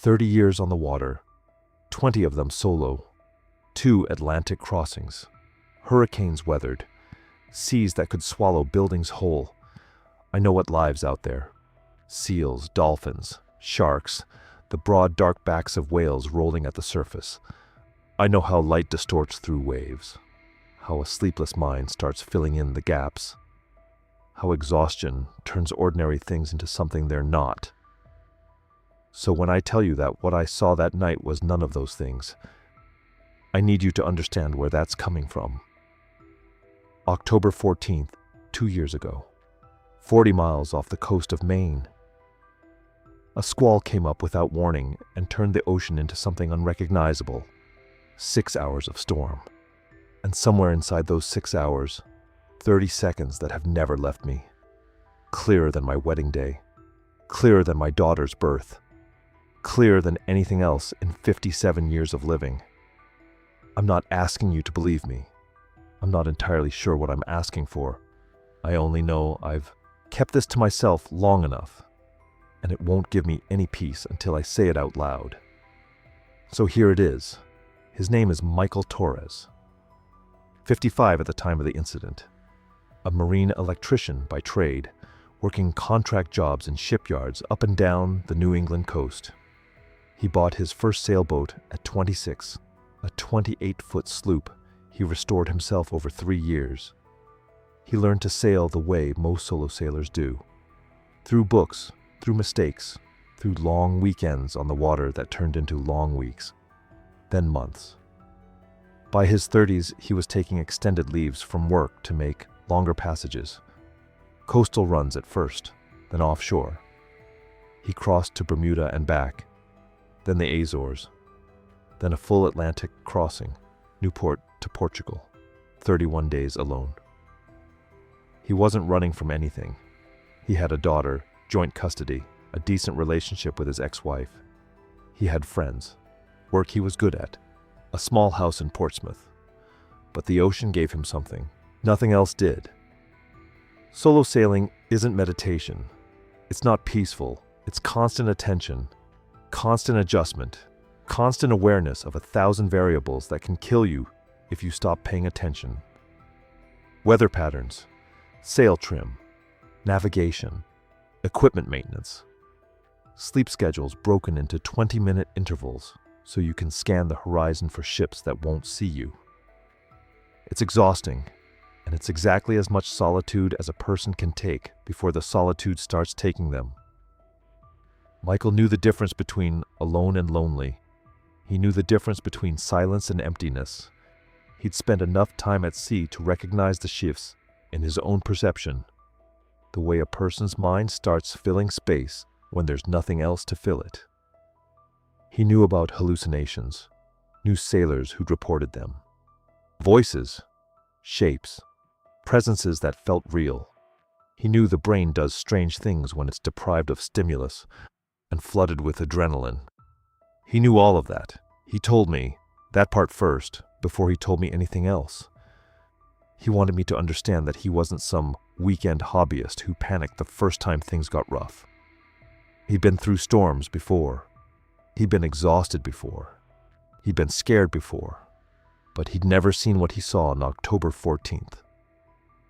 30 years on the water, 20 of them solo, 2 Atlantic crossings, hurricanes weathered, seas that could swallow buildings whole. I know what lives out there. Seals, dolphins, sharks, the broad dark backs of whales rolling at the surface. I know how light distorts through waves, how a sleepless mind starts filling in the gaps, how exhaustion turns ordinary things into something they're not. So when I tell you that what I saw that night was none of those things, I need you to understand where that's coming from. October 14th, 2 years ago, 40 miles off the coast of Maine. A squall came up without warning and turned the ocean into something unrecognizable. 6 hours of storm. And somewhere inside those 6 hours, 30 seconds that have never left me. Clearer than my wedding day. Clearer than my daughter's birth. Clearer than anything else in 57 years of living. I'm not asking you to believe me. I'm not entirely sure what I'm asking for. I only know I've kept this to myself long enough, and it won't give me any peace until I say it out loud. So here it is. His name is Michael Torres. 55 at the time of the incident. A marine electrician by trade, working contract jobs in shipyards up and down the New England coast. He bought his first sailboat at 26, a 28-foot sloop he restored himself over 3 years. He learned to sail the way most solo sailors do. Through books, through mistakes, through long weekends on the water that turned into long weeks, then months. By his 30s, he was taking extended leaves from work to make longer passages. Coastal runs at first, then offshore. He crossed to Bermuda and back, then the Azores, then a full Atlantic crossing, Newport to Portugal, 31 days alone. He wasn't running from anything. He had a daughter, joint custody, a decent relationship with his ex-wife. He had friends, work he was good at, a small house in Portsmouth. But the ocean gave him something nothing else did. Solo sailing isn't meditation. It's not peaceful. It's constant attention, constant adjustment, constant awareness of 1,000 variables that can kill you if you stop paying attention. Weather patterns, sail trim, navigation, equipment maintenance, sleep schedules broken into 20-minute intervals so you can scan the horizon for ships that won't see you. It's exhausting, and it's exactly as much solitude as a person can take before the solitude starts taking them. Michael knew the difference between alone and lonely. He knew the difference between silence and emptiness. He'd spent enough time at sea to recognize the shifts in his own perception, the way a person's mind starts filling space when there's nothing else to fill it. He knew about hallucinations, knew sailors who'd reported them. Voices, shapes, presences that felt real. He knew the brain does strange things when it's deprived of stimulus and flooded with adrenaline. He knew all of that. He told me that part first, before he told me anything else. He wanted me to understand that he wasn't some weekend hobbyist who panicked the first time things got rough. He'd been through storms before. He'd been exhausted before. He'd been scared before. But he'd never seen what he saw on October 14th.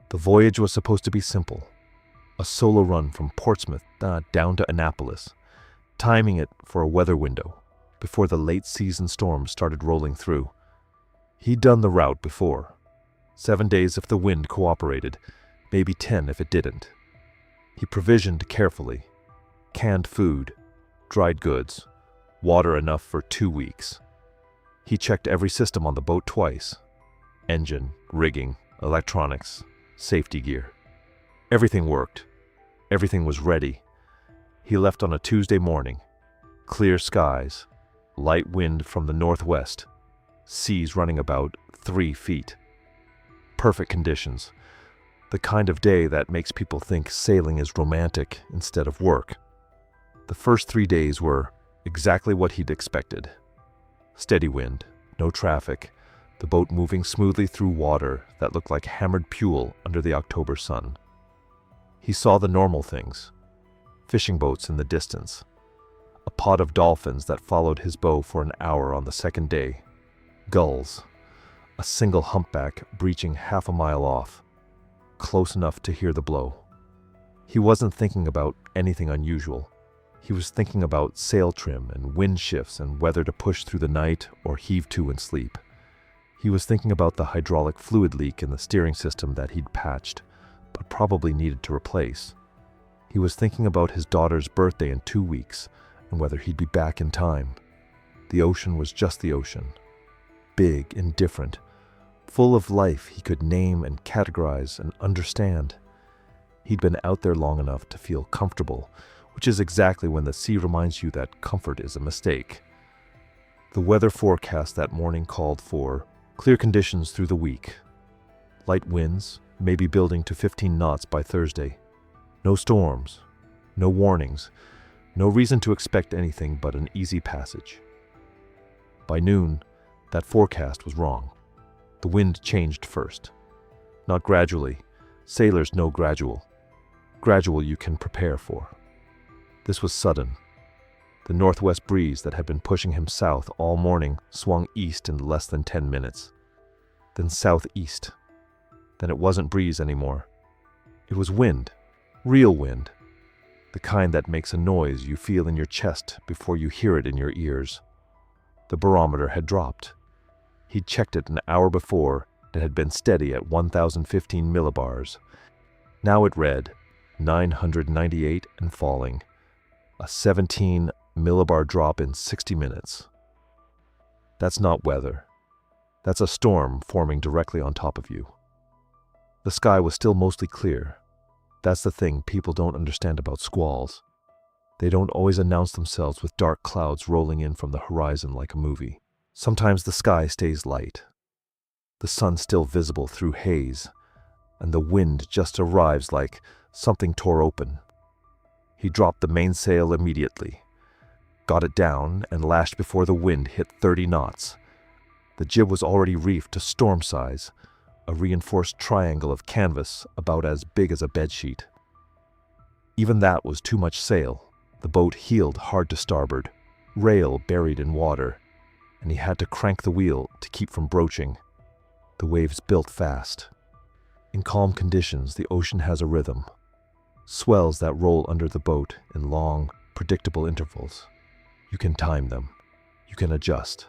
The voyage was supposed to be simple. A solo run from Portsmouth down to Annapolis, timing it for a weather window before the late season storms started rolling through. He'd done the route before. 7 days if the wind cooperated, maybe 10 if it didn't. He provisioned carefully. Canned food, dried goods, water enough for 2 weeks. He checked every system on the boat twice. Engine, rigging, electronics, safety gear. Everything worked. Everything was ready. He left on a Tuesday morning. Clear skies, light wind from the northwest, seas running about 3 feet. Perfect conditions. The kind of day that makes people think sailing is romantic instead of work. The first 3 days were exactly what he'd expected. Steady wind, no traffic, the boat moving smoothly through water that looked like hammered fuel under the October sun. He saw the normal things. Fishing boats in the distance. a pod of dolphins that followed his bow for an hour on the second day, gulls, a single humpback breaching half a mile off, close enough to hear the blow. He wasn't thinking about anything unusual. He was thinking about sail trim and wind shifts and whether to push through the night or heave to and sleep. He was thinking about the hydraulic fluid leak in the steering system that he'd patched, but probably needed to replace. He was thinking about his daughter's birthday in 2 weeks and whether he'd be back in time. The ocean was just the ocean. Big and different, full of life he could name and categorize and understand. He'd been out there long enough to feel comfortable, which is exactly when the sea reminds you that comfort is a mistake. The weather forecast that morning called for clear conditions through the week. Light winds, maybe building to 15 knots by Thursday. No storms, no warnings, no reason to expect anything but an easy passage. By noon, that forecast was wrong. The wind changed first. Not gradually. Sailors know gradual. Gradual you can prepare for. This was sudden. The northwest breeze that had been pushing him south all morning swung east in less than 10 minutes. Then southeast. Then it wasn't breeze anymore. It was wind. Real wind. The kind that makes a noise you feel in your chest before you hear it in your ears. The barometer had dropped. He'd checked it an hour before and had been steady at 1,015 millibars. Now it read 998 and falling. A 17 millibar drop in 60 minutes. That's not weather. That's a storm forming directly on top of you. The sky was still mostly clear. That's the thing people don't understand about squalls. They don't always announce themselves with dark clouds rolling in from the horizon like a movie. Sometimes the sky stays light. The sun still visible through haze, and the wind just arrives like something tore open. He dropped the mainsail immediately, got it down, and lashed before the wind hit 30 knots. The jib was already reefed to storm size, a reinforced triangle of canvas about as big as a bedsheet. Even that was too much sail. The boat heeled hard to starboard, rail buried in water, and he had to crank the wheel to keep from broaching. The waves built fast. In calm conditions, the ocean has a rhythm. Swells that roll under the boat in long, predictable intervals. You can time them. You can adjust.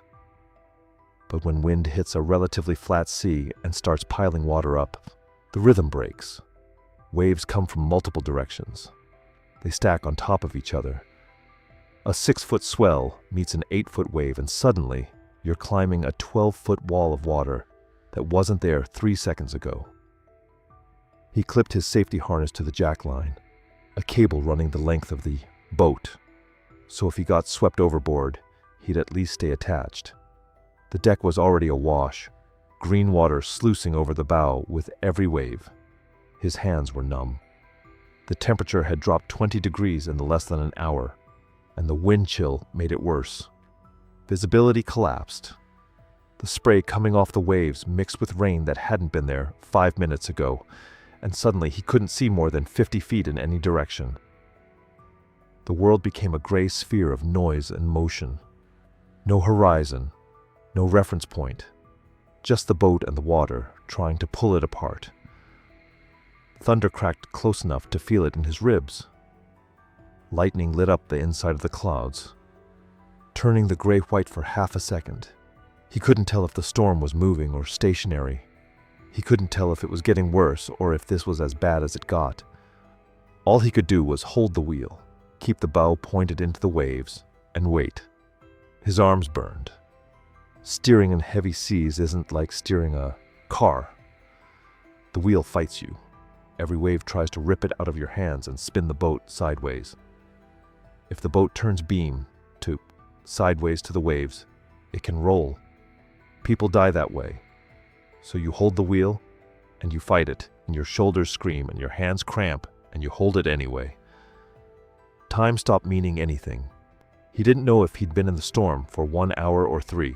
But when wind hits a relatively flat sea and starts piling water up, the rhythm breaks. Waves come from multiple directions. They stack on top of each other. A 6-foot swell meets an 8-foot wave, and suddenly you're climbing a 12-foot wall of water that wasn't there 3 seconds ago. He clipped his safety harness to the jackline, a cable running the length of the boat, so if he got swept overboard, he'd at least stay attached. The deck was already awash, green water sluicing over the bow with every wave. His hands were numb. The temperature had dropped 20 degrees in less than an hour, and the wind chill made it worse. Visibility collapsed. The spray coming off the waves mixed with rain that hadn't been there 5 minutes ago, and suddenly he couldn't see more than 50 feet in any direction. The world became a gray sphere of noise and motion. No horizon, no reference point, just the boat and the water trying to pull it apart. Thunder cracked close enough to feel it in his ribs. Lightning lit up the inside of the clouds, turning the gray-white for half a second. He couldn't tell if the storm was moving or stationary. He couldn't tell if it was getting worse or if this was as bad as it got. All he could do was hold the wheel, keep the bow pointed into the waves, and wait. His arms burned. Steering in heavy seas isn't like steering a car. The wheel fights you. Every wave tries to rip it out of your hands and spin the boat sideways. If the boat turns beam to sideways to the waves, it can roll. People die that way. So you hold the wheel, and you fight it, and your shoulders scream, and your hands cramp, and you hold it anyway. Time stopped meaning anything. He didn't know if he'd been in the storm for 1 hour or 3.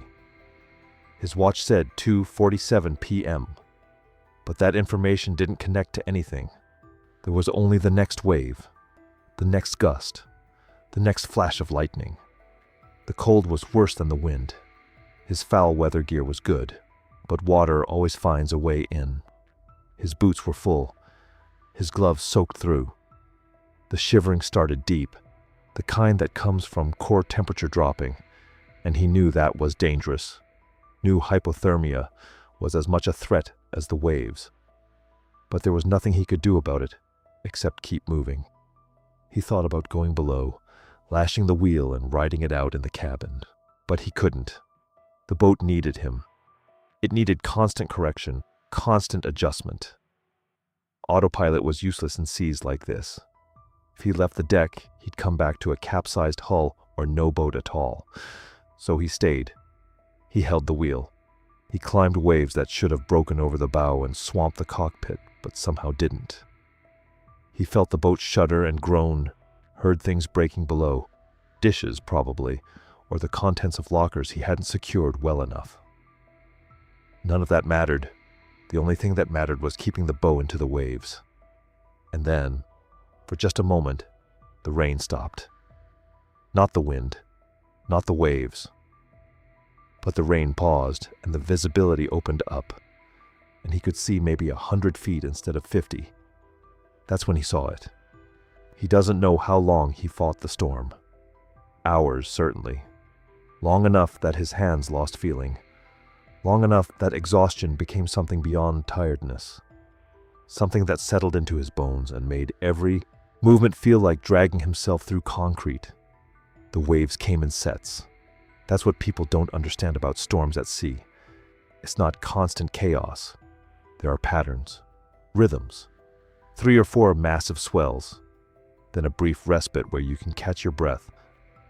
His watch said 2:47 p.m., but that information didn't connect to anything. There was only the next wave, the next gust, The next flash of lightning. The cold was worse than the wind. His foul weather gear was good, but water always finds a way in. His boots were full, his gloves soaked through. The shivering started deep, the kind that comes from core temperature dropping, and he knew that was dangerous. Knew hypothermia was as much a threat as the waves. But there was nothing he could do about it, except keep moving. He thought about going below, lashing the wheel and riding it out in the cabin. But he couldn't. The boat needed him. It needed constant correction, constant adjustment. Autopilot was useless in seas like this. If he left the deck, he'd come back to a capsized hull or no boat at all. So he stayed. He held the wheel. He climbed waves that should have broken over the bow and swamped the cockpit, but somehow didn't. He felt the boat shudder and groan, heard things breaking below. Dishes, probably, or the contents of lockers he hadn't secured well enough. None of that mattered. The only thing that mattered was keeping the bow into the waves. And then, for just a moment, the rain stopped. Not the wind, not the waves. But the rain paused, and the visibility opened up, and he could see maybe 100 feet instead of 50. That's when he saw it. He doesn't know how long he fought the storm. Hours, certainly. Long enough that his hands lost feeling. Long enough that exhaustion became something beyond tiredness. Something that settled into his bones and made every movement feel like dragging himself through concrete. The waves came in sets. That's what people don't understand about storms at sea. It's not constant chaos. There are patterns, rhythms, 3 or 4 massive swells, then a brief respite where you can catch your breath,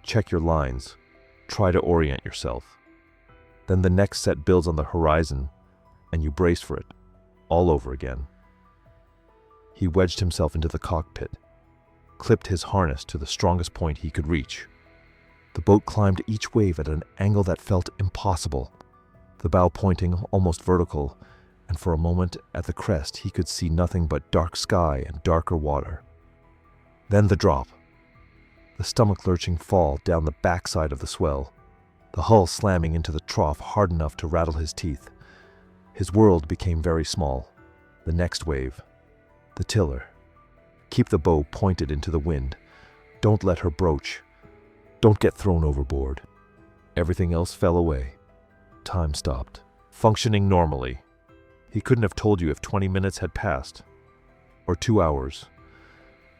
check your lines, try to orient yourself. Then the next set builds on the horizon, and you brace for it, all over again. He wedged himself into the cockpit, clipped his harness to the strongest point he could reach. The boat climbed each wave at an angle that felt impossible, the bow pointing almost vertical, and for a moment at the crest he could see nothing but dark sky and darker water. Then the drop, the stomach-lurching fall down the backside of the swell, the hull slamming into the trough hard enough to rattle his teeth. His world became very small. The next wave, the tiller. Keep the bow pointed into the wind. Don't let her broach. Don't get thrown overboard. Everything else fell away. Time stopped, functioning normally. He couldn't have told you if 20 minutes had passed, or 2 hours.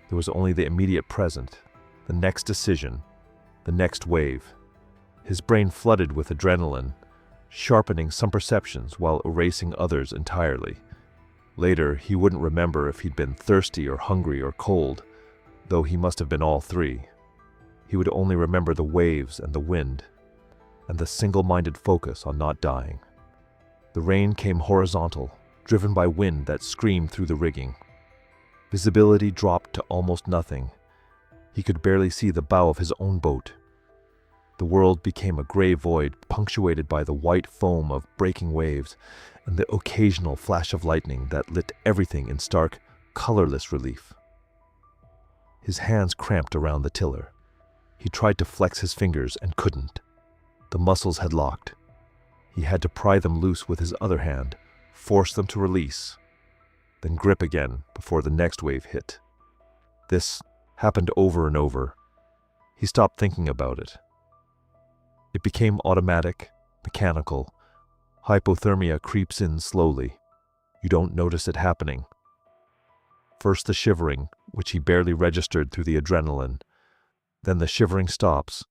There was only the immediate present, the next decision, the next wave. His brain flooded with adrenaline, sharpening some perceptions while erasing others entirely. Later, he wouldn't remember if he'd been thirsty or hungry or cold, though he must have been all three. He would only remember the waves and the wind, and the single-minded focus on not dying. The rain came horizontal, driven by wind that screamed through the rigging. Visibility dropped to almost nothing. He could barely see the bow of his own boat. The world became a gray void punctuated by the white foam of breaking waves and the occasional flash of lightning that lit everything in stark, colorless relief. His hands cramped around the tiller. He tried to flex his fingers and couldn't. The muscles had locked. He had to pry them loose with his other hand, force them to release, then grip again before the next wave hit. This happened over and over. He stopped thinking about it. It became automatic, mechanical. Hypothermia creeps in slowly. You don't notice it happening. First the shivering, which he barely registered through the adrenaline. Then the shivering stops,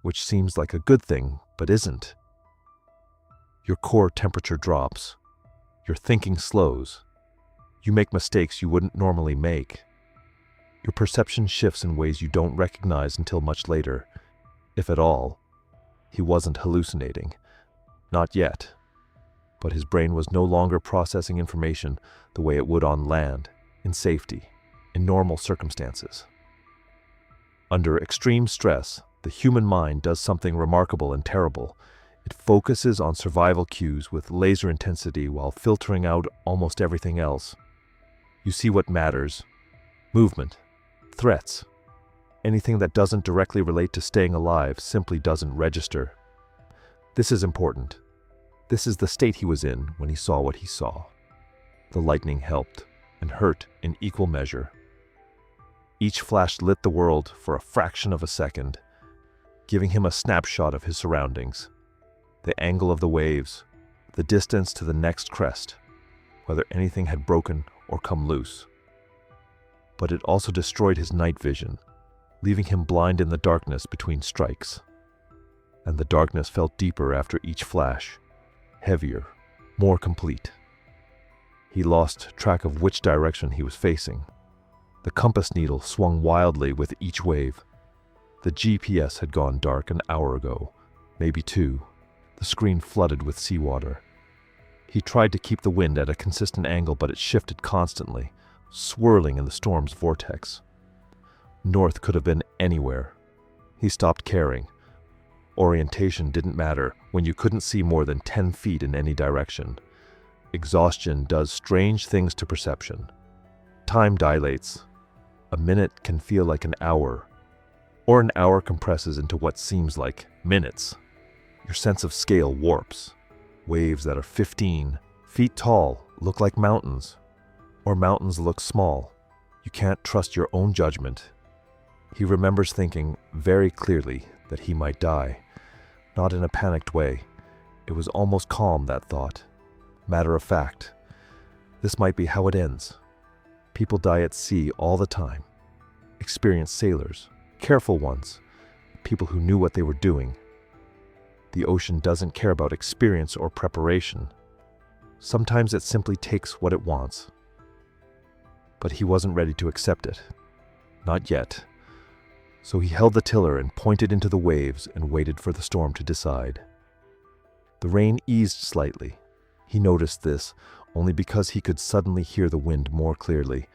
which seems like a good thing, but isn't. Your core temperature drops. Your thinking slows. You make mistakes you wouldn't normally make. Your perception shifts in ways you don't recognize until much later, if at all. He wasn't hallucinating. Not yet. But his brain was no longer processing information the way it would on land, in safety, in normal circumstances. Under extreme stress, the human mind does something remarkable and terrible. It focuses on survival cues with laser intensity while filtering out almost everything else. You see what matters: movement, threats. Anything that doesn't directly relate to staying alive simply doesn't register. This is important. This is the state he was in when he saw what he saw. The lightning helped and hurt in equal measure. Each flash lit the world for a fraction of a second, giving him a snapshot of his surroundings. The angle of the waves, the distance to the next crest, whether anything had broken or come loose. But it also destroyed his night vision, leaving him blind in the darkness between strikes. And the darkness felt deeper after each flash, heavier, more complete. He lost track of which direction he was facing. The compass needle swung wildly with each wave. The GPS had gone dark an hour ago, maybe two. The screen flooded with seawater. He tried to keep the wind at a consistent angle, but it shifted constantly, swirling in the storm's vortex. North could have been anywhere. He stopped caring. Orientation didn't matter when you couldn't see more than 10 feet in any direction. Exhaustion does strange things to perception. Time dilates. A minute can feel like an hour, or an hour compresses into what seems like minutes. Your sense of scale warps. Waves that are 15 feet tall look like mountains, or mountains look small. You can't trust your own judgment. He remembers thinking very clearly that he might die, not in a panicked way. It was almost calm, that thought. Matter of fact, this might be how it ends. People die at sea all the time. Experienced sailors, careful ones, people who knew what they were doing. The ocean doesn't care about experience or preparation. Sometimes it simply takes what it wants. But he wasn't ready to accept it. Not yet. So he held the tiller and pointed into the waves and waited for the storm to decide. The rain eased slightly. He noticed this only because he could suddenly hear the wind more clearly,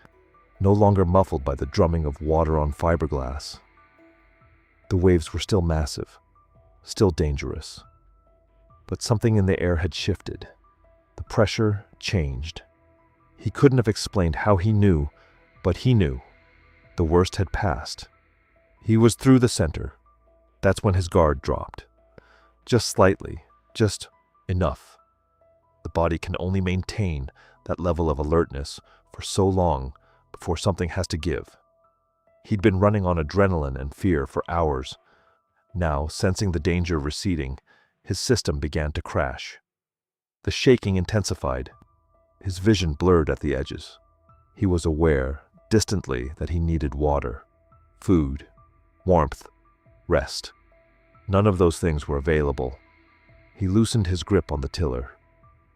no longer muffled by the drumming of water on fiberglass. The waves were still massive, still dangerous. But something in the air had shifted. The pressure changed. He couldn't have explained how he knew, but he knew. The worst had passed. He was through the center. That's when his guard dropped. Just slightly, just enough. The body can only maintain that level of alertness for so long before something has to give. He'd been running on adrenaline and fear for hours. Now, sensing the danger receding, his system began to crash. The shaking intensified. His vision blurred at the edges. He was aware, distantly, that he needed water, food, warmth, rest. None of those things were available. He loosened his grip on the tiller,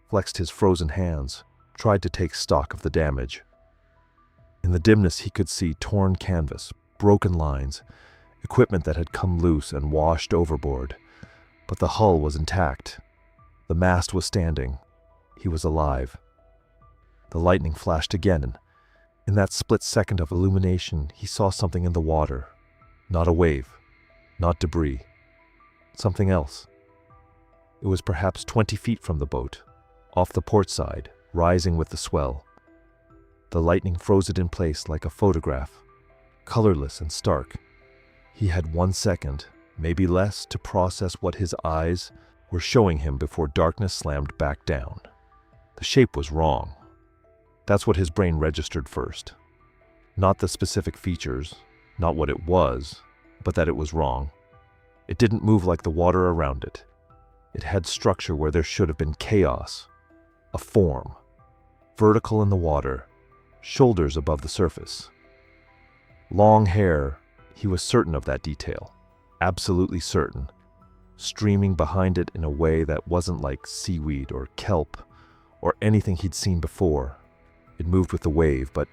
flexed his frozen hands, tried to take stock of the damage. In the dimness he could see torn canvas, broken lines, equipment that had come loose and washed overboard. But the hull was intact. The mast was standing. He was alive. The lightning flashed again, and in that split second of illumination he saw something in the water. Not a wave, not debris. Something else. It was perhaps 20 feet from the boat, off the port side, rising with the swell. The lightning froze it in place like a photograph, colorless and stark. He had 1 second, maybe less, to process what his eyes were showing him before darkness slammed back down. The shape was wrong. That's what his brain registered first. Not the specific features, not what it was, but that it was wrong. It didn't move like the water around it. It had structure where there should have been chaos. A form. Vertical in the water, shoulders above the surface. Long hair, he was certain of that detail. Absolutely certain. Streaming behind it in a way that wasn't like seaweed or kelp or anything he'd seen before. It moved with the wave, but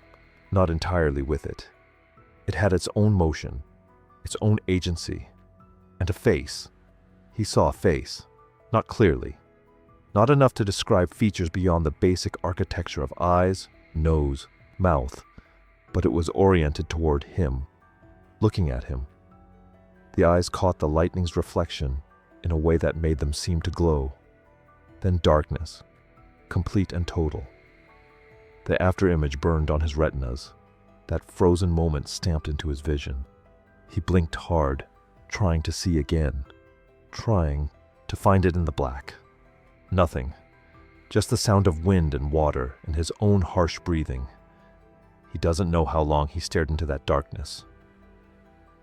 not entirely with it. It had its own motion, its own agency, and a face. He saw a face, not clearly. Not enough to describe features beyond the basic architecture of eyes, nose, mouth, but it was oriented toward him, looking at him. The eyes caught the lightning's reflection in a way that made them seem to glow. Then darkness, complete and total. The afterimage burned on his retinas, that frozen moment stamped into his vision. He blinked hard, trying to see again, trying to find it in the black. Nothing. Just the sound of wind and water and his own harsh breathing. He doesn't know how long he stared into that darkness.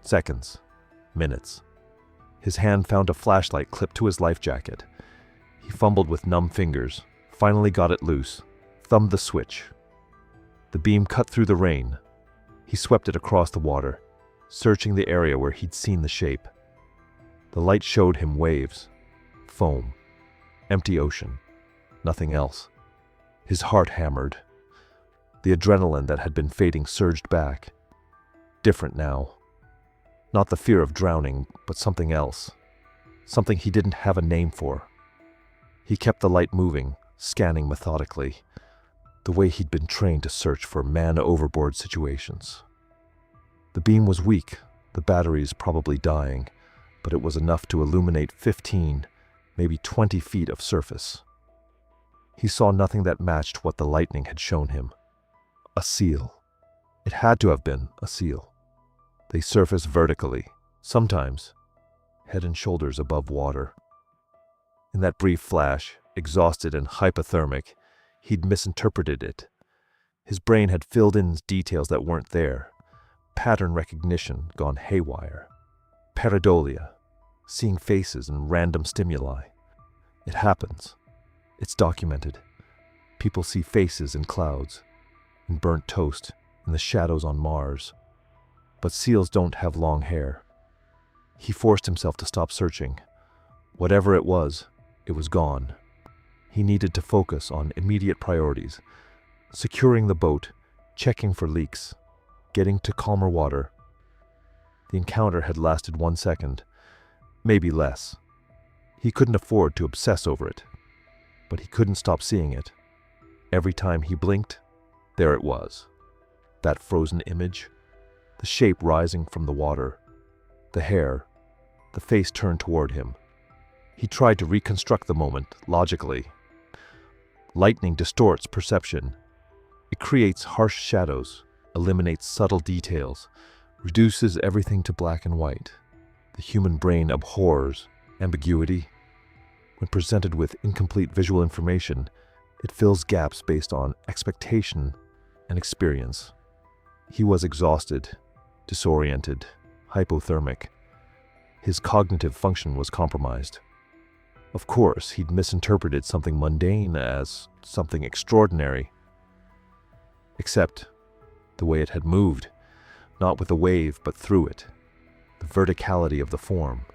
Seconds. Minutes. His hand found a flashlight clipped to his life jacket. He fumbled with numb fingers, finally got it loose, thumbed the switch. The beam cut through the rain. He swept it across the water, searching the area where he'd seen the shape. The light showed him waves, foam, empty ocean, nothing else. His heart hammered. The adrenaline that had been fading surged back. Different now. Not the fear of drowning, but something else. Something he didn't have a name for. He kept the light moving, scanning methodically, the way he'd been trained to search for man-overboard situations. The beam was weak, the batteries probably dying, but it was enough to illuminate 15, maybe 20 feet of surface. He saw nothing that matched what the lightning had shown him. A seal. It had to have been a seal. They surface vertically, sometimes head and shoulders above water. In that brief flash, exhausted and hypothermic, he'd misinterpreted it. His brain had filled in details that weren't there. Pattern recognition gone haywire. Pareidolia, seeing faces and random stimuli. It happens. It's documented. People see faces in clouds, in burnt toast, in the shadows on Mars. But seals don't have long hair. He forced himself to stop searching. Whatever it was gone. He needed to focus on immediate priorities, securing the boat, checking for leaks, getting to calmer water. The encounter had lasted 1 second, maybe less. He couldn't afford to obsess over it, but he couldn't stop seeing it. Every time he blinked, there it was. That frozen image, the shape rising from the water, the hair, the face turned toward him. He tried to reconstruct the moment logically. Lightning distorts perception. It creates harsh shadows, eliminates subtle details, reduces everything to black and white. The human brain abhors ambiguity. When presented with incomplete visual information, it fills gaps based on expectation and experience. He was exhausted, disoriented, hypothermic. His cognitive function was compromised. Of course, he'd misinterpreted something mundane as something extraordinary. Except the way it had moved, not with a wave but through it. The verticality of the form,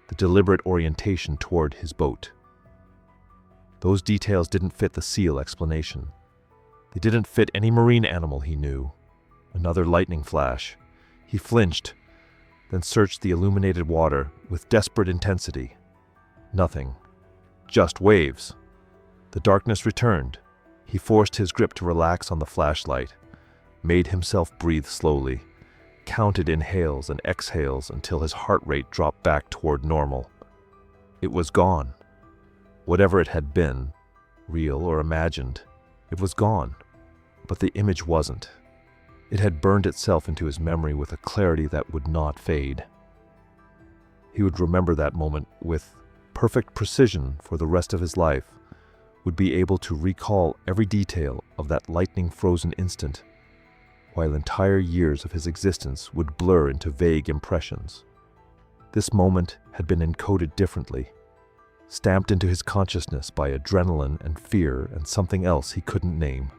the deliberate orientation toward his boat. Those details didn't fit the seal explanation. They didn't fit any marine animal he knew. Another lightning flash. He flinched, then searched the illuminated water with desperate intensity. Nothing. Just waves. The darkness returned. He forced his grip to relax on the flashlight, made himself breathe slowly, counted inhales and exhales until his heart rate dropped back toward normal. It was gone. Whatever it had been, real or imagined, it was gone. But the image wasn't. It had burned itself into his memory with a clarity that would not fade. He would remember that moment with perfect precision for the rest of his life, would be able to recall every detail of that lightning-frozen instant, while entire years of his existence would blur into vague impressions. This moment had been encoded differently, stamped into his consciousness by adrenaline and fear and something else he couldn't name.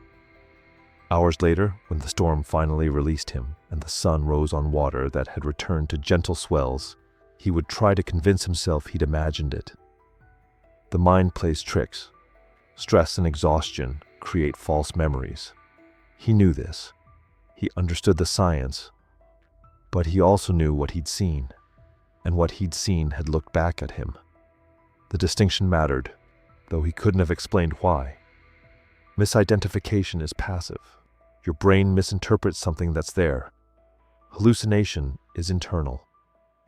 Hours later, when the storm finally released him and the sun rose on water that had returned to gentle swells, he would try to convince himself he'd imagined it. The mind plays tricks. Stress and exhaustion create false memories. He knew this. He understood the science, but he also knew what he'd seen, and what he'd seen had looked back at him. The distinction mattered, though he couldn't have explained why. Misidentification is passive. Your brain misinterprets something that's there. Hallucination is internal.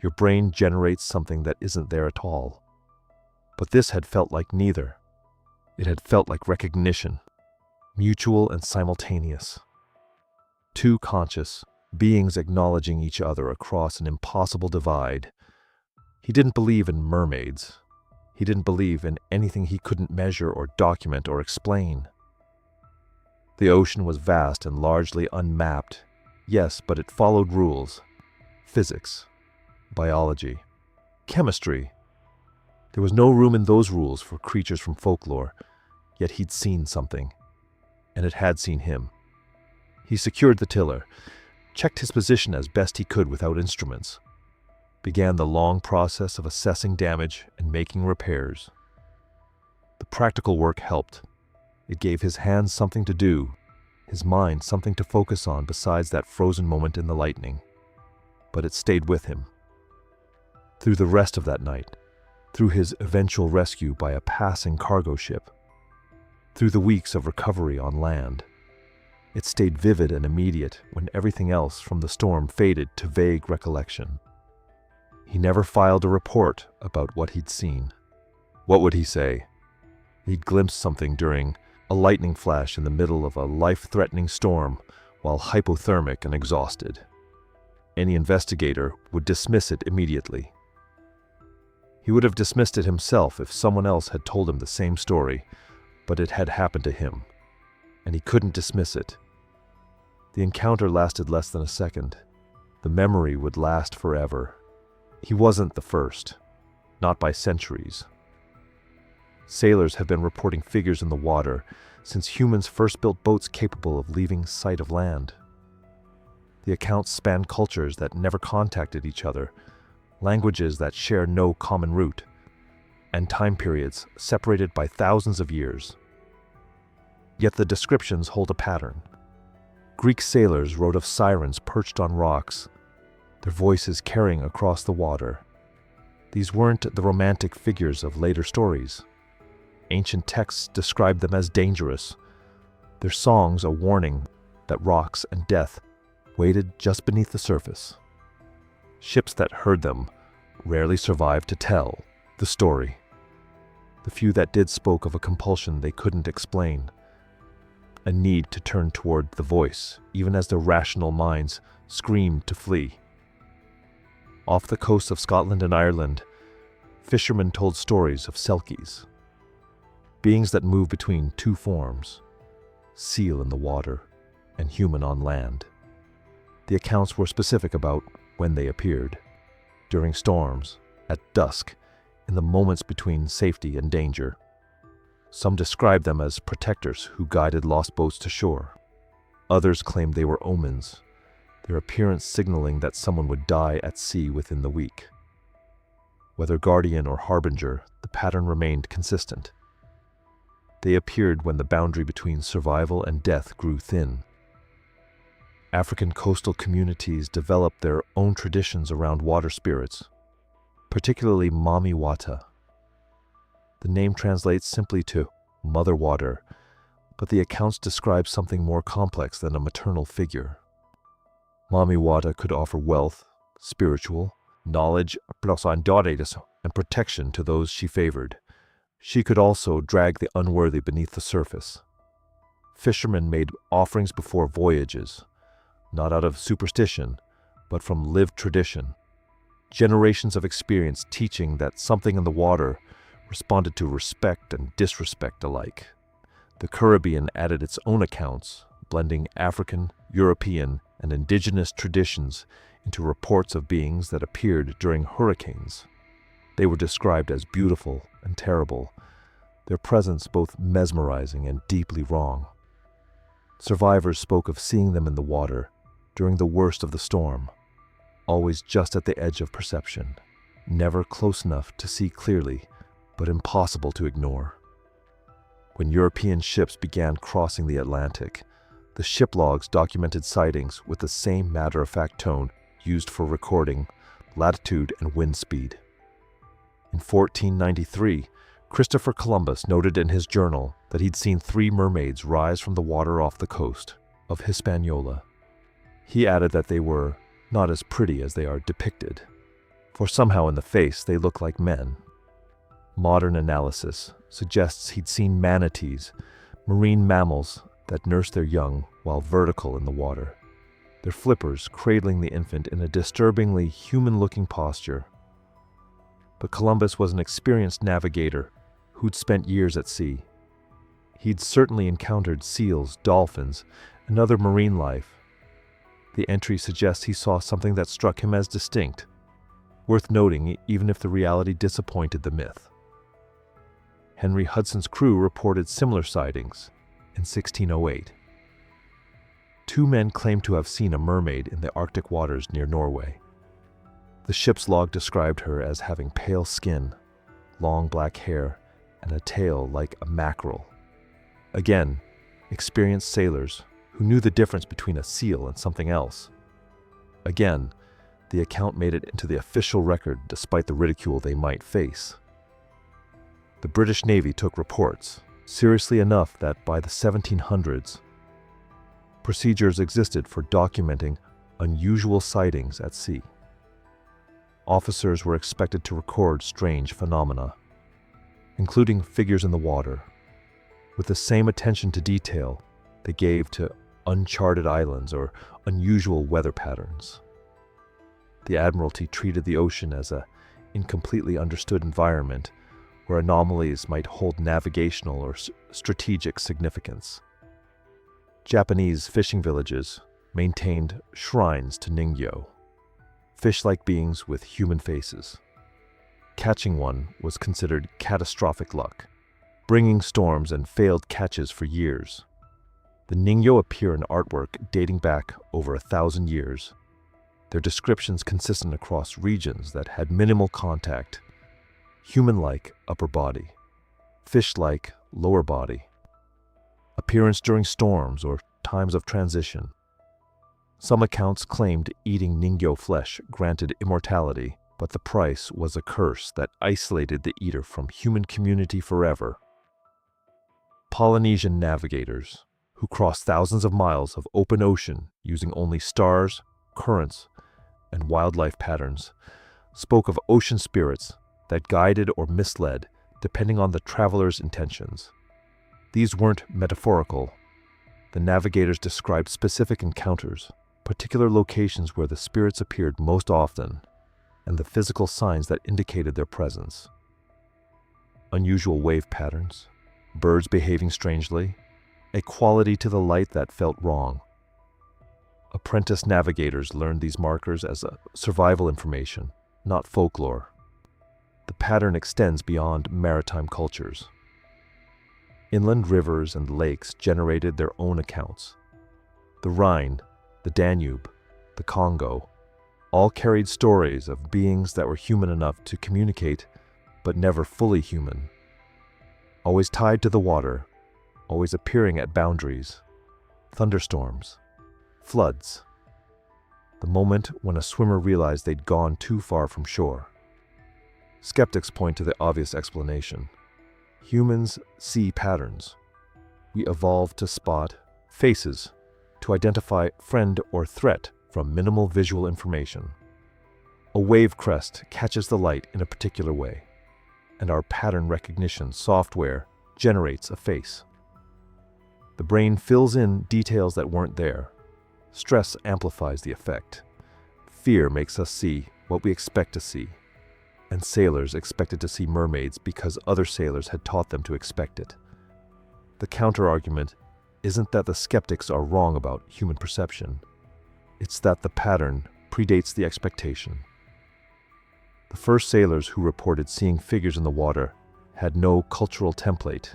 Your brain generates something that isn't there at all. But this had felt like neither. It had felt like recognition, mutual and simultaneous. Two conscious, beings acknowledging each other across an impossible divide. He didn't believe in mermaids. He didn't believe in anything he couldn't measure or document or explain. The ocean was vast and largely unmapped. Yes, but it followed rules. Physics, biology, chemistry. There was no room in those rules for creatures from folklore, yet he'd seen something, and it had seen him. He secured the tiller, checked his position as best he could without instruments, began the long process of assessing damage and making repairs. The practical work helped. It gave his hands something to do, his mind something to focus on besides that frozen moment in the lightning. But it stayed with him. Through the rest of that night, through his eventual rescue by a passing cargo ship, through the weeks of recovery on land, it stayed vivid and immediate when everything else from the storm faded to vague recollection. He never filed a report about what he'd seen. What would he say? He'd glimpsed something during a lightning flash in the middle of a life-threatening storm while hypothermic and exhausted. Any investigator would dismiss it immediately. He would have dismissed it himself if someone else had told him the same story, but it had happened to him, and he couldn't dismiss it. The encounter lasted less than a second. The memory would last forever. He wasn't the first, not by centuries. Sailors have been reporting figures in the water since humans first built boats capable of leaving sight of land. The accounts span cultures that never contacted each other, languages that share no common root, and time periods separated by thousands of years. Yet the descriptions hold a pattern. Greek sailors wrote of sirens perched on rocks, their voices carrying across the water. These weren't the romantic figures of later stories. Ancient texts described them as dangerous, their songs a warning that rocks and death waited just beneath the surface. Ships that heard them rarely survived to tell the story. The few that did spoke of a compulsion they couldn't explain, a need to turn toward the voice, even as their rational minds screamed to flee. Off the coast of Scotland and Ireland, fishermen told stories of selkies, beings that move between two forms, seal in the water and human on land. The accounts were specific about when they appeared, during storms, at dusk, in the moments between safety and danger. Some described them as protectors who guided lost boats to shore. Others claimed they were omens, their appearance signaling that someone would die at sea within the week. Whether guardian or harbinger, the pattern remained consistent. They appeared when the boundary between survival and death grew thin. African coastal communities developed their own traditions around water spirits, particularly Mami Wata. The name translates simply to Mother Water, but the accounts describe something more complex than a maternal figure. Mami Wata could offer wealth, spiritual, knowledge, and protection to those she favored. She could also drag the unworthy beneath the surface. Fishermen made offerings before voyages, not out of superstition, but from lived tradition. Generations of experience teaching that something in the water responded to respect and disrespect alike. The Caribbean added its own accounts, blending African, European, and indigenous traditions into reports of beings that appeared during hurricanes. They were described as beautiful and terrible, their presence both mesmerizing and deeply wrong. Survivors spoke of seeing them in the water during the worst of the storm, always just at the edge of perception, never close enough to see clearly, but impossible to ignore. When European ships began crossing the Atlantic, the ship logs documented sightings with the same matter-of-fact tone used for recording latitude and wind speed. In 1493, Christopher Columbus noted in his journal that he'd seen 3 mermaids rise from the water off the coast of Hispaniola. He added that they were not as pretty as they are depicted, for somehow in the face they look like men. Modern analysis suggests he'd seen manatees, marine mammals that nurse their young while vertical in the water. their flippers cradling the infant in a disturbingly human-looking posture. But Columbus was an experienced navigator who'd spent years at sea. He'd certainly encountered seals, dolphins, and other marine life. The entry suggests he saw something that struck him as distinct, worth noting even if the reality disappointed the myth. Henry Hudson's crew reported similar sightings in 1608. Two men claimed to have seen a mermaid in the Arctic waters near Norway. The ship's log described her as having pale skin, long black hair, and a tail like a mackerel. Again, experienced sailors who knew the difference between a seal and something else. Again, the account made it into the official record despite the ridicule they might face. The British Navy took reports seriously enough that by the 1700s, procedures existed for documenting unusual sightings at sea. Officers were expected to record strange phenomena, including figures in the water, with the same attention to detail they gave to uncharted islands or unusual weather patterns. The Admiralty treated the ocean as an incompletely understood environment where anomalies might hold navigational or strategic significance. Japanese fishing villages maintained shrines to Ningyo, fish-like beings with human faces. Catching one was considered catastrophic luck, bringing storms and failed catches for years. The Ningyo appear in artwork dating back over 1,000 years. Their descriptions consistent across regions that had minimal contact: human-like upper body, fish-like lower body, appearance during storms or times of transition. Some accounts claimed eating Ningyo flesh granted immortality, but the price was a curse that isolated the eater from human community forever. Polynesian navigators, who crossed thousands of miles of open ocean using only stars, currents, and wildlife patterns, spoke of ocean spirits that guided or misled depending on the traveler's intentions. These weren't metaphorical. The navigators described specific encounters, particular locations where the spirits appeared most often, and the physical signs that indicated their presence. Unusual wave patterns, birds behaving strangely, a quality to the light that felt wrong. Apprentice navigators learned these markers as a survival information, not folklore. The pattern extends beyond maritime cultures. Inland rivers and lakes generated their own accounts. The Rhine, the Danube, the Congo, all carried stories of beings that were human enough to communicate, but never fully human. Always tied to the water, always appearing at boundaries, thunderstorms, floods. The moment when a swimmer realized they'd gone too far from shore. Skeptics point to the obvious explanation. Humans see patterns. We evolved to spot faces, to identify friend or threat from minimal visual information. A wave crest catches the light in a particular way, and our pattern recognition software generates a face. The brain fills in details that weren't there. Stress amplifies the effect. Fear makes us see what we expect to see. And sailors expected to see mermaids because other sailors had taught them to expect it. The counter-argument isn't that the skeptics are wrong about human perception. It's that the pattern predates the expectation. The first sailors who reported seeing figures in the water had no cultural template.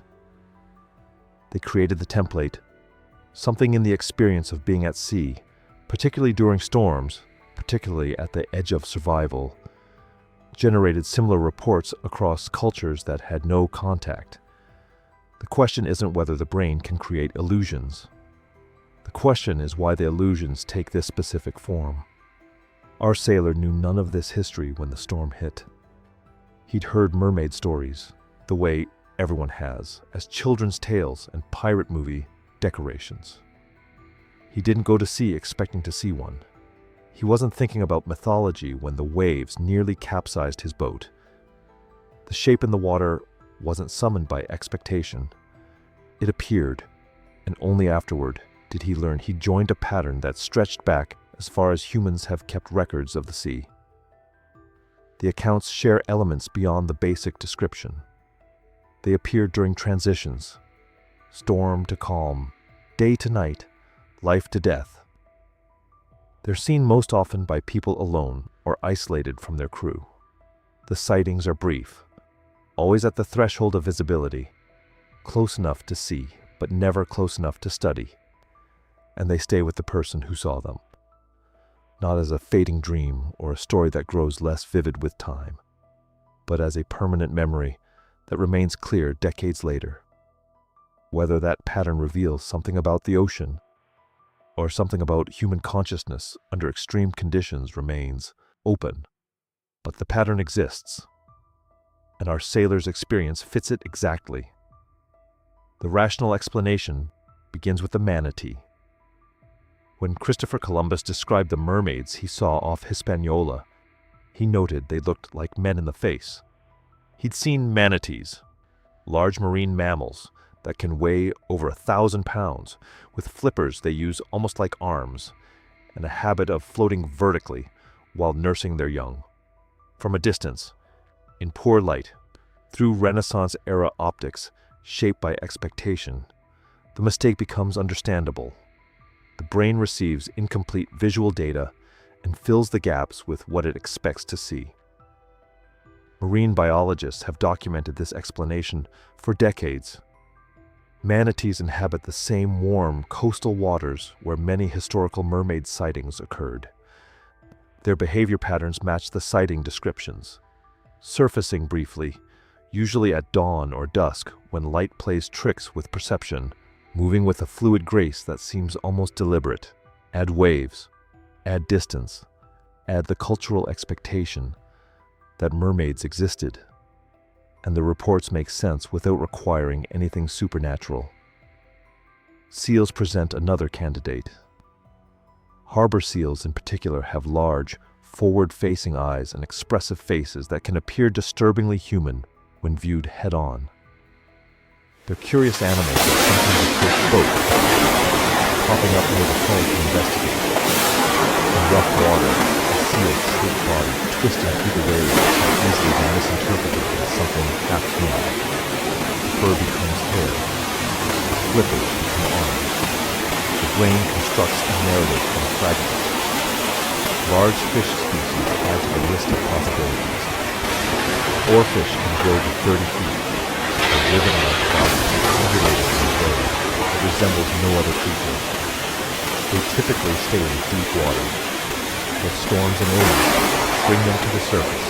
They created the template, something in the experience of being at sea, particularly during storms, particularly at the edge of survival, generated similar reports across cultures that had no contact. The question isn't whether the brain can create illusions. The question is why the illusions take this specific form. Our sailor knew none of this history when the storm hit. He'd heard mermaid stories, the way everyone has, as children's tales and pirate movie decorations. He didn't go to sea expecting to see one. He wasn't thinking about mythology when the waves nearly capsized his boat. The shape in the water wasn't summoned by expectation. It appeared, and only afterward did he learn he joined a pattern that stretched back as far as humans have kept records of the sea. The accounts share elements beyond the basic description. They appear during transitions, storm to calm, day to night, life to death. They're seen most often by people alone or isolated from their crew. The sightings are brief, always at the threshold of visibility, close enough to see, but never close enough to study. And they stay with the person who saw them, not as a fading dream or a story that grows less vivid with time, but as a permanent memory that remains clear decades later. Whether that pattern reveals something about the ocean or something about human consciousness under extreme conditions remains open, but the pattern exists, and our sailors' experience fits it exactly. The rational explanation begins with the manatee. When Christopher Columbus described the mermaids he saw off Hispaniola, he noted they looked like men in the face. He'd seen manatees, large marine mammals that can weigh over 1,000 pounds, with flippers they use almost like arms, and a habit of floating vertically while nursing their young. From a distance, in poor light, through Renaissance-era optics shaped by expectation, the mistake becomes understandable. The brain receives incomplete visual data and fills the gaps with what it expects to see. Marine biologists have documented this explanation for decades. Manatees inhabit the same warm coastal waters where many historical mermaid sightings occurred. Their behavior patterns match the sighting descriptions, surfacing briefly, usually at dawn or dusk when light plays tricks with perception, moving with a fluid grace that seems almost deliberate. Add waves, add distance, add the cultural expectation that mermaids existed, and the reports make sense without requiring anything supernatural. Seals present another candidate. Harbor seals in particular have large, forward-facing eyes and expressive faces that can appear disturbingly human when viewed head-on. They're curious animals that sometimes approach boats, popping up near the hull to investigate. In rough water, a seal's sleek body twisting through the waves can easily be misinterpreted as something half-human. The fur becomes hair, flippers become arms. The brain constructs a narrative from fragments. Large fish species add to the list of possibilities. Oarfish can grow to 30 feet. A ribbon-like body undulating in a way that resembles no other creature. They typically stay in deep water, but storms and illness bring them to the surface.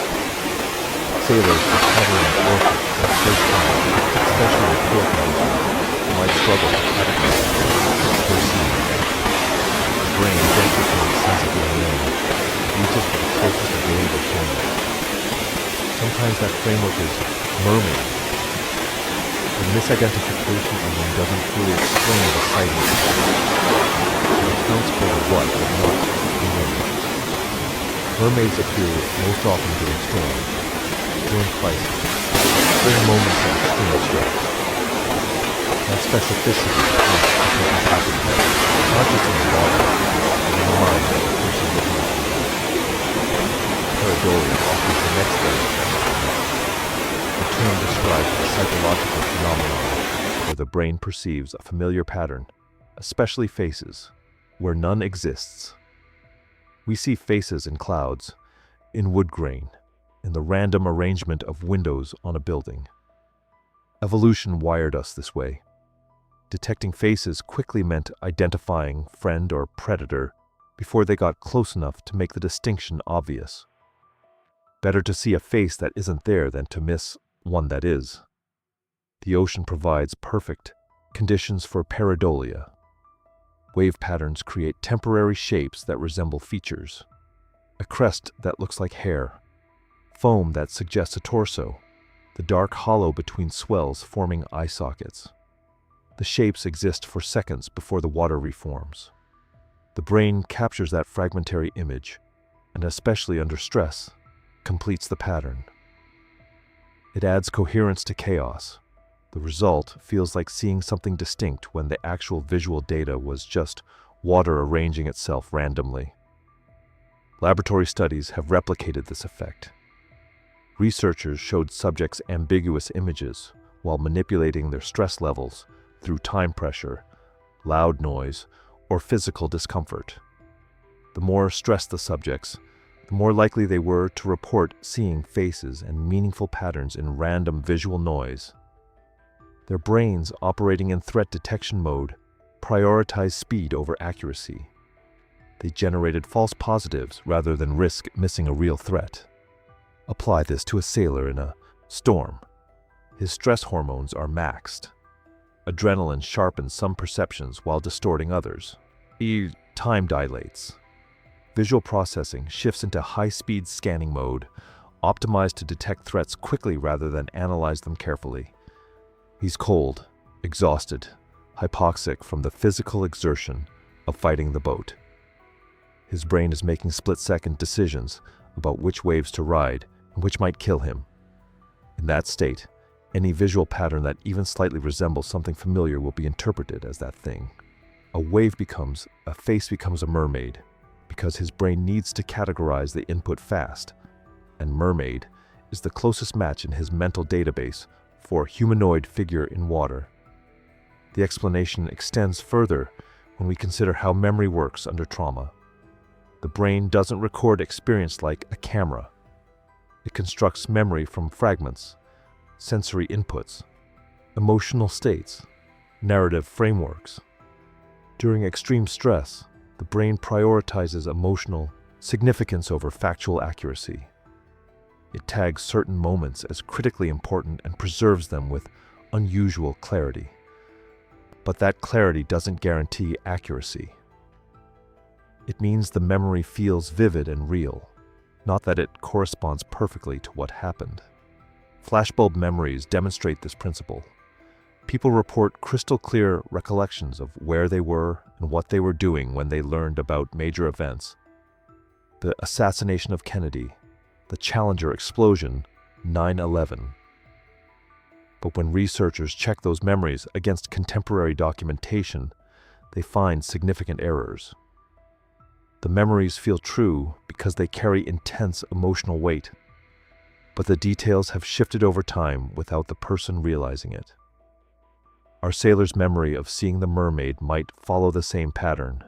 Sailors encountering an oarfish for the first time, especially with poor conditions, might struggle to categorize their scene. The brain then becomes sensitive and known, reaches for the closest available framework. Sometimes that framework is mermaid. The misidentification alone doesn't fully explain the sighting. It accounts for the what, but not the when. Mermaids appear most often during storms, during crisis, during moments of extreme stress. That specificity is what happens not just in the water, but in the mind of the person looking at it. Pareidolia offers the next layer. The term describes a psychological phenomenon where the brain perceives a familiar pattern, especially faces, where none exists. We see faces in clouds, in wood grain, in the random arrangement of windows on a building. Evolution wired us this way. Detecting faces quickly meant identifying friend or predator before they got close enough to make the distinction obvious. Better to see a face that isn't there than to miss one that is. The ocean provides perfect conditions for pareidolia. Wave patterns create temporary shapes that resemble features. A crest that looks like hair, foam that suggests a torso, the dark hollow between swells forming eye sockets. The shapes exist for seconds before the water reforms. The brain captures that fragmentary image, and especially under stress, completes the pattern. It adds coherence to chaos. The result feels like seeing something distinct when the actual visual data was just water arranging itself randomly. Laboratory studies have replicated this effect. Researchers showed subjects ambiguous images while manipulating their stress levels through time pressure, loud noise, or physical discomfort. The more stressed the subjects, the more likely they were to report seeing faces and meaningful patterns in random visual noise. Their brains, operating in threat detection mode, prioritized speed over accuracy. They generated false positives rather than risk missing a real threat. Apply this to a sailor in a storm. His stress hormones are maxed. Adrenaline sharpens some perceptions while distorting others. Time dilates. Visual processing shifts into high-speed scanning mode, optimized to detect threats quickly rather than analyze them carefully. He's cold, exhausted, hypoxic from the physical exertion of fighting the boat. His brain is making split-second decisions about which waves to ride and which might kill him. In that state, any visual pattern that even slightly resembles something familiar will be interpreted as that thing. A face becomes a mermaid, because his brain needs to categorize the input fast, and mermaid is the closest match in his mental database for a humanoid figure in water. The explanation extends further when we consider how memory works under trauma. The brain doesn't record experience like a camera. It constructs memory from fragments, sensory inputs, emotional states, narrative frameworks. During extreme stress, the brain prioritizes emotional significance over factual accuracy. It tags certain moments as critically important and preserves them with unusual clarity. But that clarity doesn't guarantee accuracy. It means the memory feels vivid and real, not that it corresponds perfectly to what happened. Flashbulb memories demonstrate this principle. People report crystal-clear recollections of where they were and what they were doing when they learned about major events. The assassination of Kennedy, the Challenger explosion, 9/11. But when researchers check those memories against contemporary documentation, they find significant errors. The memories feel true because they carry intense emotional weight, but the details have shifted over time without the person realizing it. Our sailor's memory of seeing the mermaid might follow the same pattern.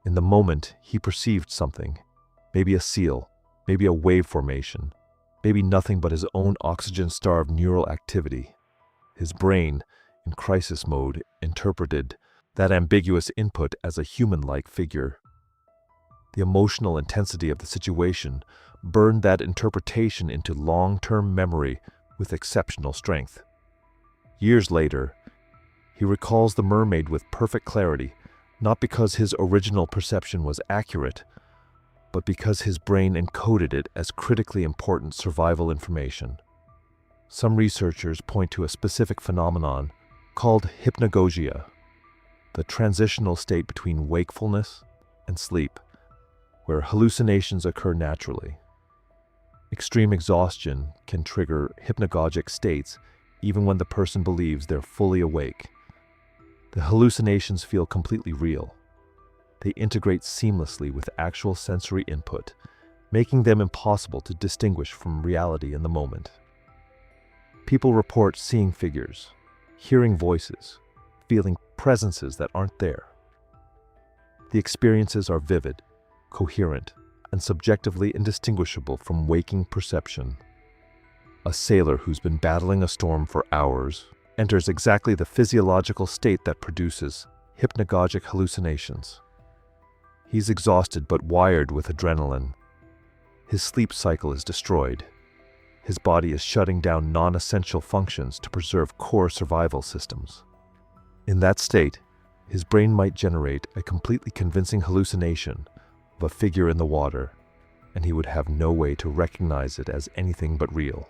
In the moment, he perceived something, maybe a seal, maybe a wave formation, maybe nothing but his own oxygen-starved neural activity. His brain, in crisis mode, interpreted that ambiguous input as a human-like figure. The emotional intensity of the situation burned that interpretation into long-term memory with exceptional strength. Years later, he recalls the mermaid with perfect clarity, not because his original perception was accurate, but because his brain encoded it as critically important survival information. Some researchers point to a specific phenomenon called hypnagogia, the transitional state between wakefulness and sleep, where hallucinations occur naturally. Extreme exhaustion can trigger hypnagogic states even when the person believes they're fully awake. The hallucinations feel completely real. They integrate seamlessly with actual sensory input, making them impossible to distinguish from reality in the moment. People report seeing figures, hearing voices, feeling presences that aren't there. The experiences are vivid, coherent, and subjectively indistinguishable from waking perception. A sailor who's been battling a storm for hours enters exactly the physiological state that produces hypnagogic hallucinations. He's exhausted but wired with adrenaline. His sleep cycle is destroyed. His body is shutting down non-essential functions to preserve core survival systems. In that state, his brain might generate a completely convincing hallucination of a figure in the water, and he would have no way to recognize it as anything but real.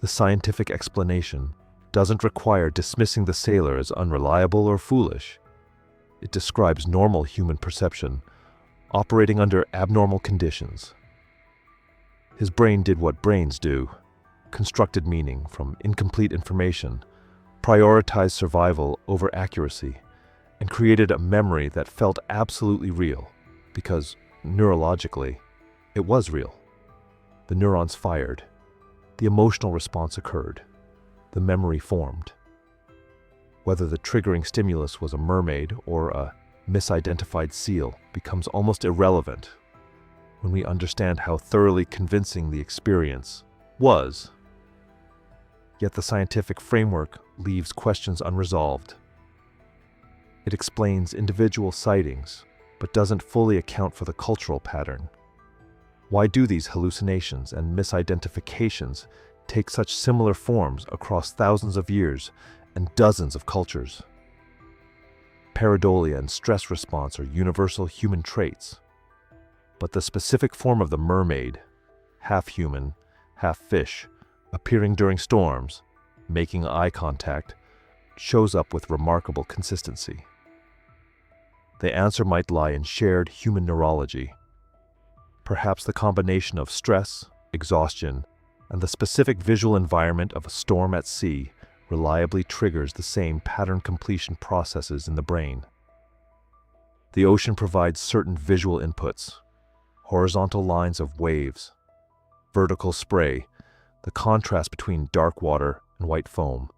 The scientific explanation doesn't require dismissing the sailor as unreliable or foolish. It describes normal human perception, operating under abnormal conditions. His brain did what brains do. constructed meaning from incomplete information, prioritized survival over accuracy, and created a memory that felt absolutely real, because, neurologically, it was real. The neurons fired. The emotional response occurred. The memory formed. Whether the triggering stimulus was a mermaid or a misidentified seal becomes almost irrelevant when we understand how thoroughly convincing the experience was. Yet the scientific framework leaves questions unresolved. It explains individual sightings, but doesn't fully account for the cultural pattern. Why do these hallucinations and misidentifications take such similar forms across thousands of years and dozens of cultures? Pareidolia and stress response are universal human traits, but the specific form of the mermaid, half human, half fish, appearing during storms, making eye contact, shows up with remarkable consistency. The answer might lie in shared human neurology. Perhaps the combination of stress, exhaustion, and the specific visual environment of a storm at sea reliably triggers the same pattern completion processes in the brain. The ocean provides certain visual inputs: horizontal lines of waves, vertical spray, the contrast between dark water and white foam,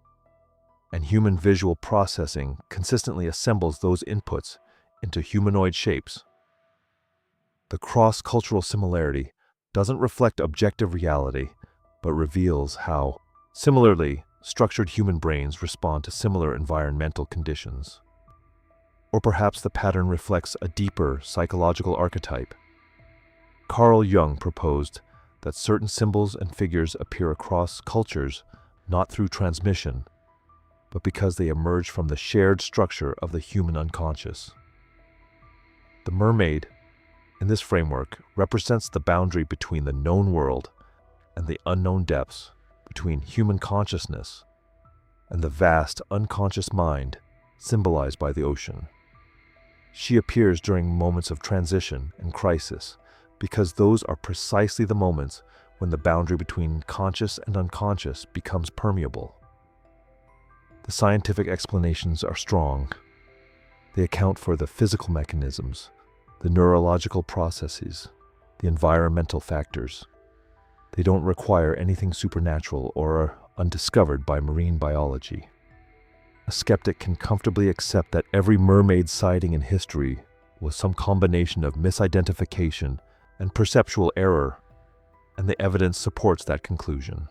and human visual processing consistently assembles those inputs into humanoid shapes. The cross-cultural similarity doesn't reflect objective reality, but reveals how, similarly, structured human brains respond to similar environmental conditions. Or perhaps the pattern reflects a deeper psychological archetype. Carl Jung proposed that certain symbols and figures appear across cultures not through transmission, but because they emerge from the shared structure of the human unconscious. The mermaid, in this framework, represents the boundary between the known world and the unknown depths, between human consciousness and the vast unconscious mind symbolized by the ocean. She appears during moments of transition and crisis, because those are precisely the moments when the boundary between conscious and unconscious becomes permeable. The scientific explanations are strong. They account for the physical mechanisms, the neurological processes, the environmental factors. They don't require anything supernatural or are undiscovered by marine biology. A skeptic can comfortably accept that every mermaid sighting in history was some combination of misidentification and perceptual error, and the evidence supports that conclusion.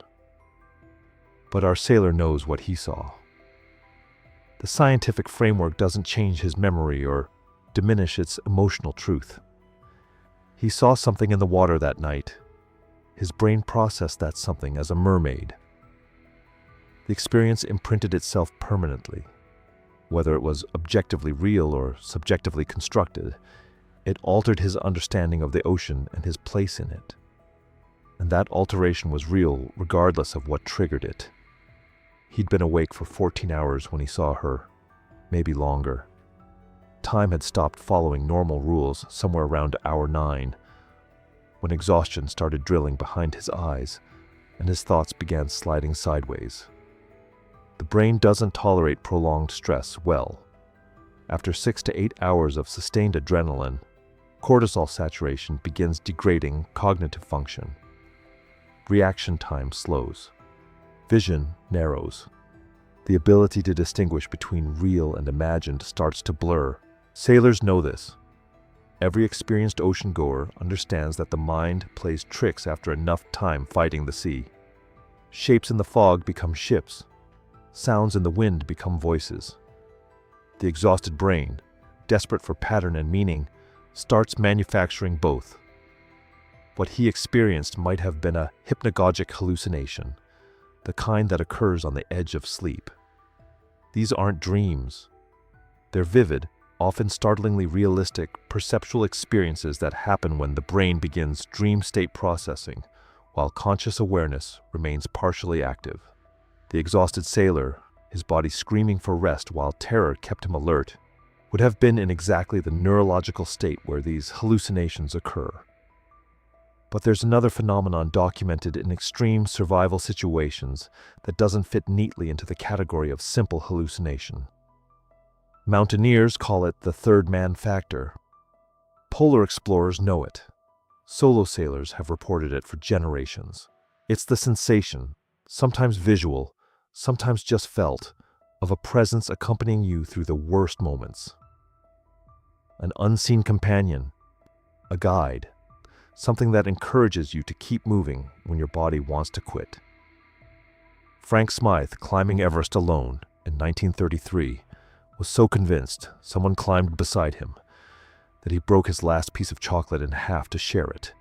But our sailor knows what he saw. The scientific framework doesn't change his memory or diminish its emotional truth. He saw something in the water that night. His brain processed that something as a mermaid. The experience imprinted itself permanently. Whether it was objectively real or subjectively constructed, it altered his understanding of the ocean and his place in it. And that alteration was real regardless of what triggered it. He'd been awake for 14 hours when he saw her, maybe longer. Time had stopped following normal rules somewhere around hour 9, when exhaustion started drilling behind his eyes and his thoughts began sliding sideways. The brain doesn't tolerate prolonged stress well. After 6 to 8 hours of sustained adrenaline, cortisol saturation begins degrading cognitive function. Reaction time slows. Vision narrows. The ability to distinguish between real and imagined starts to blur. Sailors know this. Every experienced ocean-goer understands that the mind plays tricks after enough time fighting the sea. Shapes in the fog become ships. Sounds in the wind become voices. The exhausted brain, desperate for pattern and meaning, starts manufacturing both. What he experienced might have been a hypnagogic hallucination, the kind that occurs on the edge of sleep. These aren't dreams. They're vivid, often startlingly realistic, perceptual experiences that happen when the brain begins dream state processing, while conscious awareness remains partially active. The exhausted sailor, his body screaming for rest while terror kept him alert, would have been in exactly the neurological state where these hallucinations occur. But there's another phenomenon documented in extreme survival situations that doesn't fit neatly into the category of simple hallucination. Mountaineers call it the third man factor. Polar explorers know it. Solo sailors have reported it for generations. It's the sensation, sometimes visual, sometimes just felt, of a presence accompanying you through the worst moments. An unseen companion, a guide, something that encourages you to keep moving when your body wants to quit. Frank Smythe, climbing Everest alone in 1933, was so convinced someone climbed beside him that he broke his last piece of chocolate in half to share it.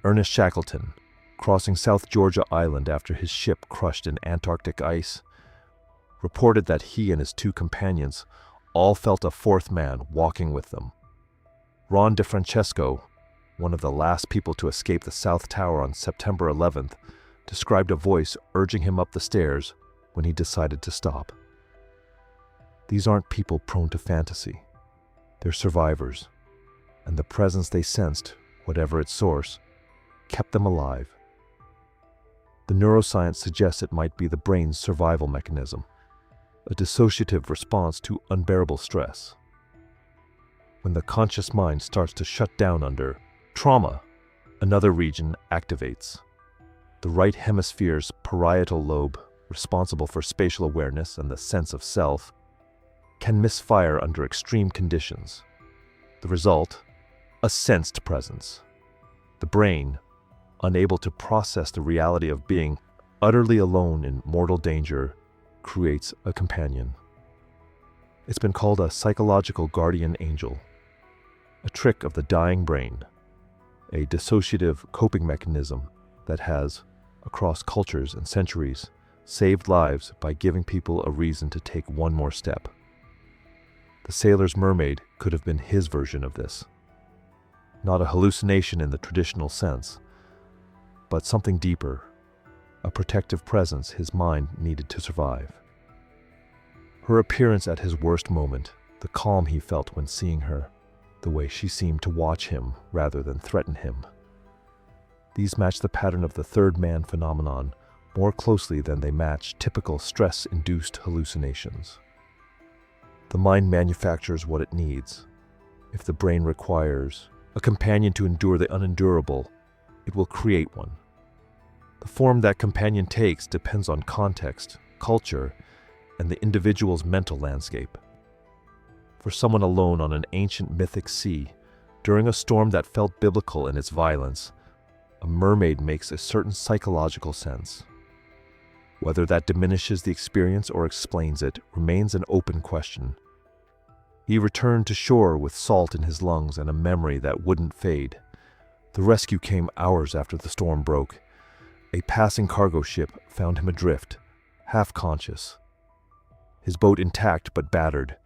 Ernest Shackleton, crossing South Georgia Island after his ship crushed in Antarctic ice, reported that he and his two companions all felt a fourth man walking with them. Ron DeFrancesco, one of the last people to escape the South Tower on September 11th, described a voice urging him up the stairs when he decided to stop. These aren't people prone to fantasy. They're survivors, and the presence they sensed, whatever its source, kept them alive. The neuroscience suggests it might be the brain's survival mechanism, a dissociative response to unbearable stress. When the conscious mind starts to shut down under trauma, another region activates. The right hemisphere's parietal lobe, responsible for spatial awareness and the sense of self, can misfire under extreme conditions. The result? A sensed presence. The brain, unable to process the reality of being utterly alone in mortal danger, creates a companion. It's been called a psychological guardian angel, a trick of the dying brain, a dissociative coping mechanism that has, across cultures and centuries, saved lives by giving people a reason to take one more step. The sailor's mermaid could have been his version of this. Not a hallucination in the traditional sense, but something deeper, a protective presence his mind needed to survive. Her appearance at his worst moment, the calm he felt when seeing her, the way she seemed to watch him rather than threaten him. These match the pattern of the third man phenomenon more closely than they match typical stress-induced hallucinations. The mind manufactures what it needs. If the brain requires a companion to endure the unendurable, it will create one. The form that companion takes depends on context, culture, and the individual's mental landscape. For someone alone on an ancient mythic sea, during a storm that felt biblical in its violence, a mermaid makes a certain psychological sense. Whether that diminishes the experience or explains it remains an open question. He returned to shore with salt in his lungs and a memory that wouldn't fade. The rescue came hours after the storm broke. A passing cargo ship found him adrift, half conscious. His boat intact but battered.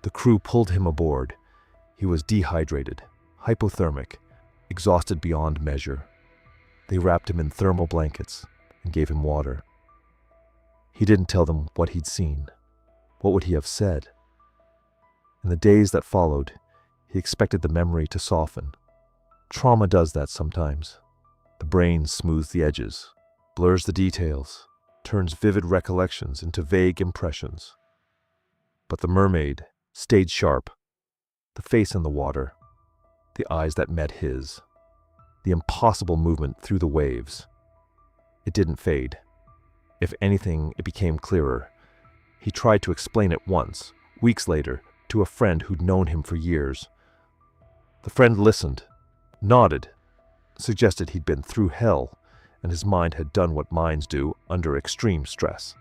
The crew pulled him aboard. He was dehydrated, hypothermic, exhausted beyond measure. They wrapped him in thermal blankets and gave him water. He didn't tell them what he'd seen. What would he have said? In the days that followed, he expected the memory to soften. Trauma does that sometimes. The brain smooths the edges, blurs the details, turns vivid recollections into vague impressions. But the mermaid stayed sharp. The face in the water, the eyes that met his, the impossible movement through the waves. It didn't fade. If anything, it became clearer. He tried to explain it once, weeks later, to a friend who'd known him for years. The friend listened, nodded, suggested he'd been through hell, and his mind had done what minds do under extreme stress.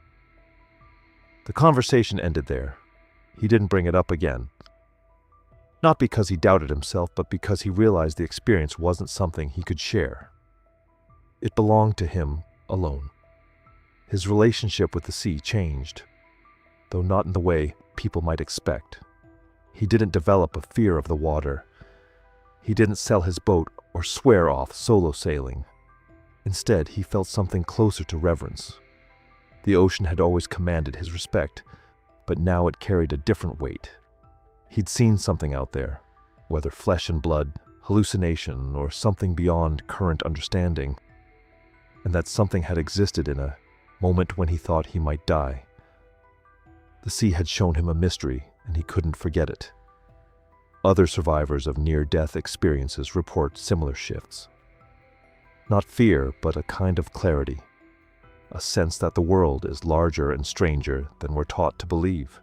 The conversation ended there. He didn't bring it up again. Not because he doubted himself, but because he realized the experience wasn't something he could share. It belonged to him alone. His relationship with the sea changed, though not in the way people might expect. He didn't develop a fear of the water. He didn't sell his boat or swear off solo sailing. Instead, he felt something closer to reverence. The ocean had always commanded his respect, but now it carried a different weight. He'd seen something out there, whether flesh and blood, hallucination, or something beyond current understanding, and that something had existed in a moment when he thought he might die. The sea had shown him a mystery, and he couldn't forget it. Other survivors of near-death experiences report similar shifts. Not fear, but a kind of clarity, a sense that the world is larger and stranger than we're taught to believe.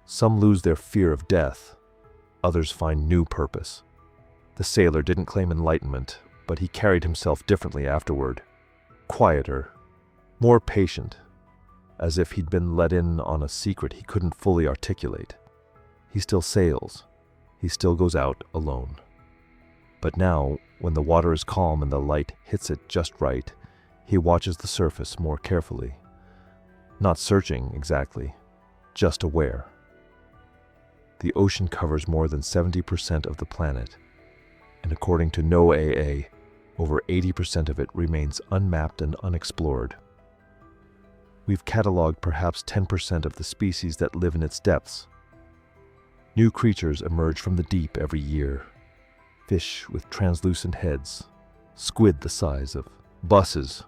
Some lose their fear of death, others find new purpose. The sailor didn't claim enlightenment, but he carried himself differently afterward, quieter, more patient, as if he'd been let in on a secret he couldn't fully articulate. He still sails, he still goes out alone. But now, when the water is calm and the light hits it just right, he watches the surface more carefully. Not searching exactly, just aware. The ocean covers more than 70% of the planet, and according to NOAA, over 80% of it remains unmapped and unexplored. We've cataloged perhaps 10% of the species that live in its depths. New creatures emerge from the deep every year. Fish with translucent heads, squid the size of buses,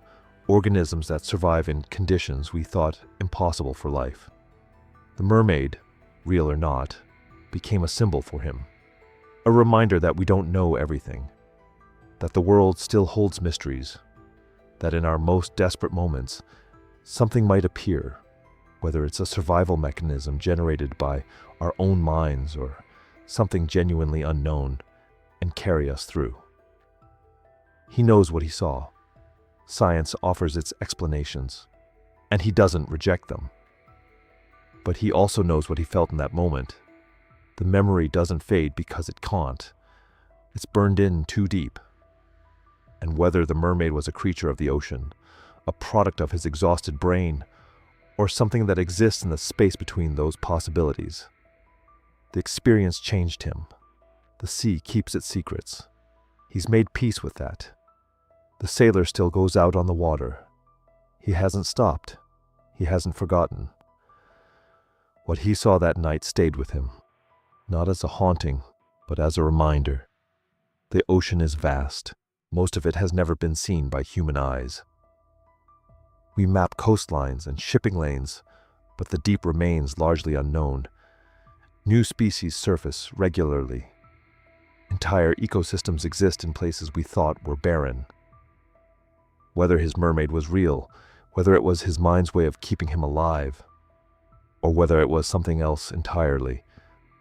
organisms that survive in conditions we thought impossible for life. The mermaid, real or not, became a symbol for him. A reminder that we don't know everything, that the world still holds mysteries, that in our most desperate moments, something might appear, whether it's a survival mechanism generated by our own minds or something genuinely unknown, and carry us through. He knows what he saw. Science offers its explanations, and he doesn't reject them. But he also knows what he felt in that moment. The memory doesn't fade because it can't. It's burned in too deep. And whether the mermaid was a creature of the ocean, a product of his exhausted brain, or something that exists in the space between those possibilities, the experience changed him. The sea keeps its secrets. He's made peace with that. The sailor still goes out on the water. He hasn't stopped. He hasn't forgotten. What he saw that night stayed with him, not as a haunting, but as a reminder. The ocean is vast. Most of it has never been seen by human eyes. We map coastlines and shipping lanes, but the deep remains largely unknown. New species surface regularly. Entire ecosystems exist in places we thought were barren. Whether his mermaid was real, whether it was his mind's way of keeping him alive, or whether it was something else entirely,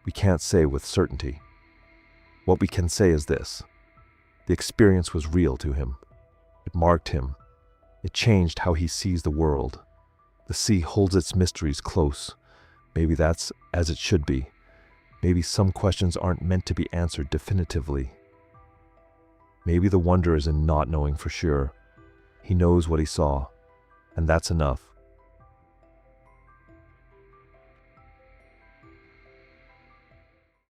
we can't say with certainty. What we can say is this: the experience was real to him. It marked him. It changed how he sees the world. The sea holds its mysteries close. Maybe that's as it should be. Maybe some questions aren't meant to be answered definitively. Maybe the wonder is in not knowing for sure. He knows what he saw, and that's enough.